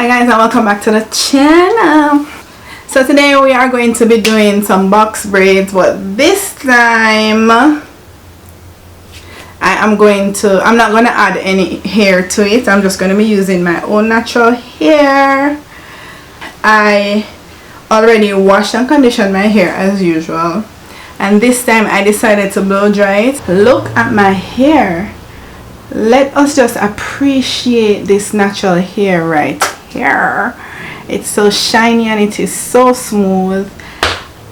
Hi guys, and welcome back to the channel. So today we are going to be doing some box braids, but this time I'm not going to add any hair to it. I'm just going to be using my own natural hair. I already washed and conditioned my hair as usual, and this time I decided to blow dry it. Look at my hair. Let us just appreciate this natural hair right here. It's so shiny and it is so smooth.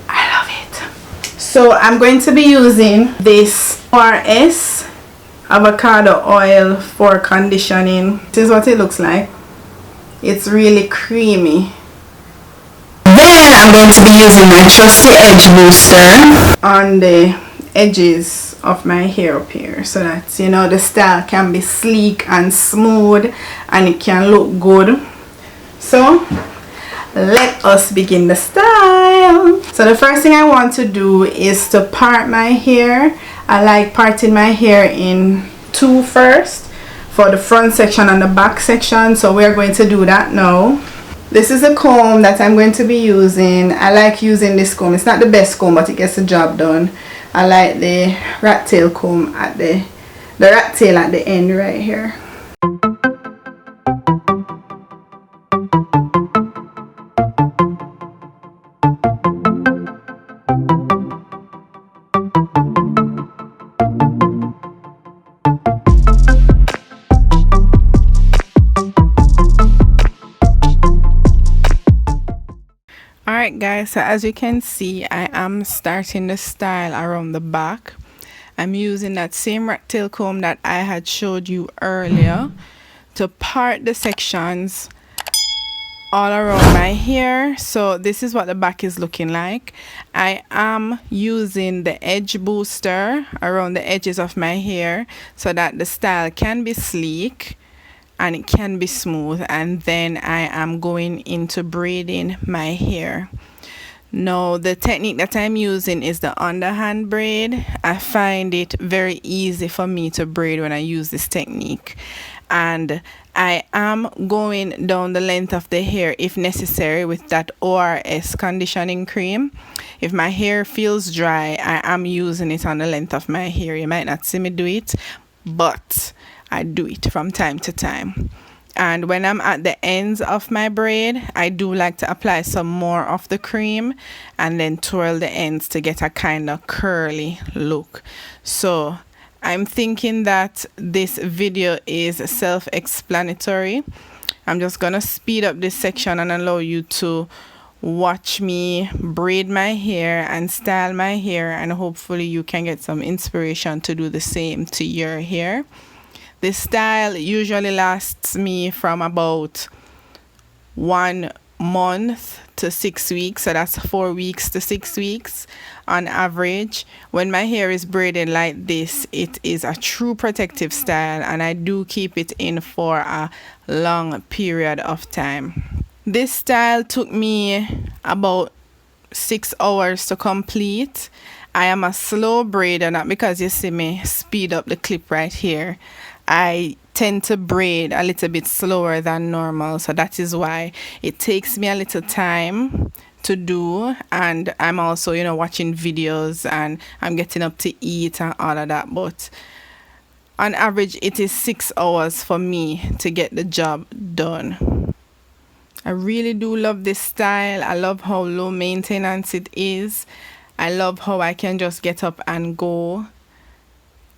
I love it. So I'm going to be using this RS avocado oil for conditioning. This is what it looks like. It's really creamy. Then I'm going to be using my trusty edge booster on the edges of my hair up here, so that the style can be sleek and smooth and it can look good. So let us begin the style. So the first thing I want to do is to part my hair. I like parting my hair in two first, for the front section and the back section. So we're going to do that now. This is a comb that I'm going to be using. I like using this comb. It's not the best comb, but it gets the job done. I like the rat tail comb at the rat tail at the end right here. Alright guys, so as you can see, I am starting the style around the back. I'm using that same rat tail comb that I had showed you earlier to part the sections all around my hair. So this is what the back is looking like. I am using the edge booster around the edges of my hair so that the style can be sleek and it can be smooth, and then I am going into braiding my hair. Now the technique that I'm using is the underhand braid. I find it very easy for me to braid when I use this technique, and I am going down the length of the hair if necessary with that ORS conditioning cream. If my hair feels dry, I am using it on the length of my hair. You might not see me do it, but I do it from time to time. And when I'm at the ends of my braid, I do like to apply some more of the cream and then twirl the ends to get a kind of curly look. So I'm thinking that this video is self-explanatory. I'm just gonna speed up this section and allow you to watch me braid my hair and style my hair, and hopefully you can get some inspiration to do the same to your hair. This style usually lasts me from about 1 month to 6 weeks, so that's 4 weeks to 6 weeks on average. When my hair is braided like this, it is a true protective style, and I do keep it in for a long period of time. This style took me about 6 hours to complete. I am a slow braider, not because you see me speed up the clip right here. I tend to braid a little bit slower than normal, so that is why it takes me a little time to do. And I'm also watching videos and I'm getting up to eat and all of that, but on average it is 6 hours for me to get the job done. I really do love this style. I love how low maintenance it is. I love how I can just get up and go.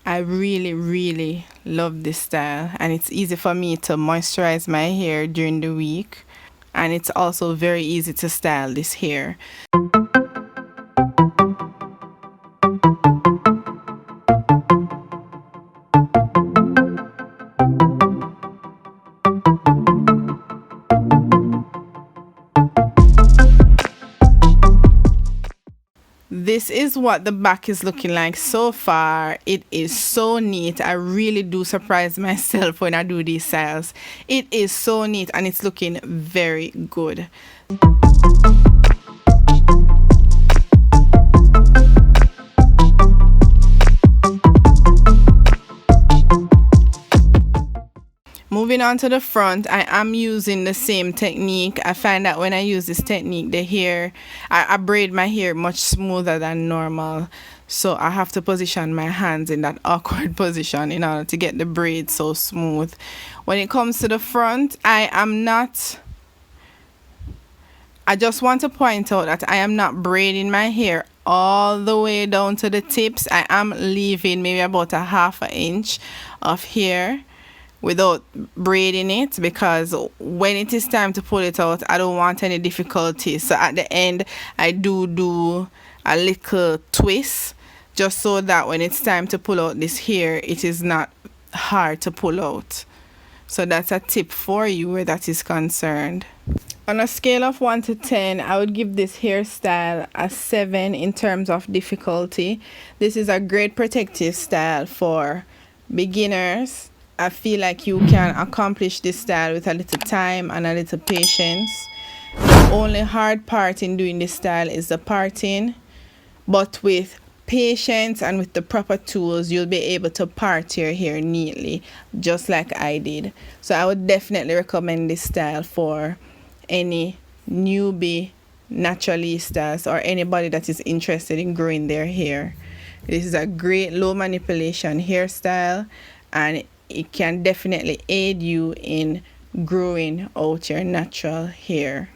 I really love this style, and it's easy for me to moisturize my hair during the week, and it's also very easy to style this hair. This is what the back is looking like so far. It is so neat. I really do surprise myself when I do these styles. It is so neat and it's looking very good. Moving on to the front, I am using the same technique. I find that when I use this technique, the hair, I braid my hair much smoother than normal. So I have to position my hands in that awkward position in order to get the braid so smooth. When it comes to the front, I just want to point out that I am not braiding my hair all the way down to the tips. I am leaving maybe about a half an inch of hair without braiding it, because when it is time to pull it out, I don't want any difficulty. So at the end, I do a little twist, just so that when it's time to pull out this hair, it is not hard to pull out. So that's a tip for you where that is concerned. On a scale of 1 to 10, I would give this hairstyle a 7 in terms of difficulty. This is a great protective style for beginners. I feel like you can accomplish this style with a little time and a little patience. The only hard part in doing this style is the parting, but with patience and with the proper tools, you'll be able to part your hair neatly, just like I did. So I would definitely recommend this style for any newbie naturalistas or anybody that is interested in growing their hair. This is a great low manipulation hairstyle, and it can definitely aid you in growing out your natural hair.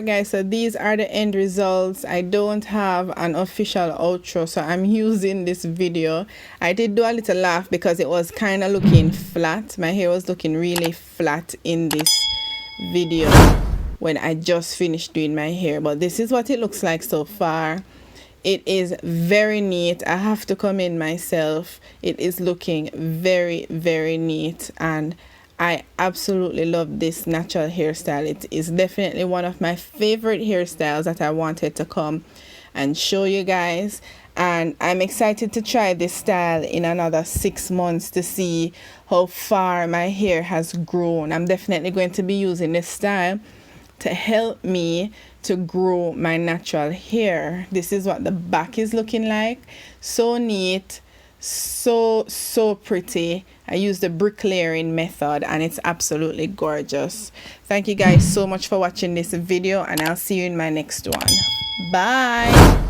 Alright guys, so these are the end results. I don't have an official outro, so I'm using this video. I did do a little laugh because it was kind of looking flat. My hair was looking really flat in this video when I just finished doing my hair, but this is what it looks like so far. It is very neat. I have to commend myself. It is looking very, very neat, and I absolutely love this natural hairstyle. It is definitely one of my favorite hairstyles that I wanted to come and show you guys. And I'm excited to try this style in another 6 months to see how far my hair has grown. I'm definitely going to be using this style to help me to grow my natural hair. This is what the back is looking like. So neat, so pretty. I use the brick layering method and it's absolutely gorgeous. Thank you guys so much for watching this video, and I'll see you in my next one. Bye.